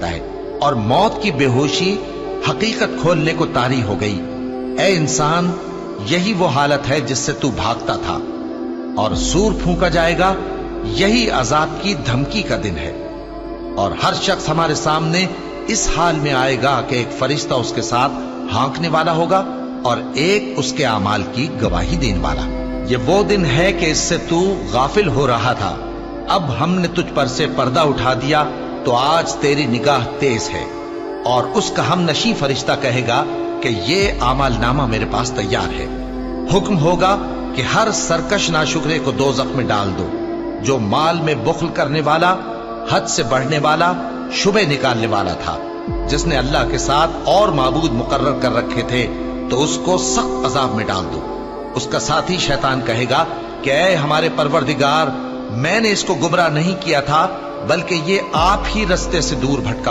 ہے اور موت کی بےہوشی حقیقت کھولنے کو طاری ہو گئی۔ اے انسان، یہی وہ حالت ہے جس سے تو بھاگتا تھا، اور سور پھونکا جائے گا، یہی عذاب کی دھمکی کا دن ہے۔ اور ہر شخص ہمارے سامنے اس حال میں آئے گا کہ ایک فرشتہ اس کے ساتھ ہانکنے والا ہوگا اور ایک اس کے اعمال کی گواہی دینے والا۔ یہ وہ دن ہے کہ اس سے تو غافل ہو رہا تھا، اب ہم نے تجھ پر سے پردہ اٹھا دیا تو آج تیری نگاہ تیز ہے۔ اور اس کا ہم نشیں فرشتہ کہے گا کہ یہ اعمال نامہ میرے پاس تیار ہے۔ حکم ہوگا کہ ہر سرکش ناشکرے کو دوزخ میں ڈال دو، جو مال میں بخل کرنے والا، حد سے بڑھنے والا، شبہ نکالنے والا تھا، جس نے اللہ کے ساتھ اور معبود مقرر کر رکھے تھے، تو اس کو سخت عذاب میں ڈال دو۔ اس کا ساتھی شیطان کہے گا کہ اے ہمارے پروردگار، میں نے اس کو گمراہ نہیں کیا تھا، بلکہ یہ آپ ہی رستے سے دور بھٹکا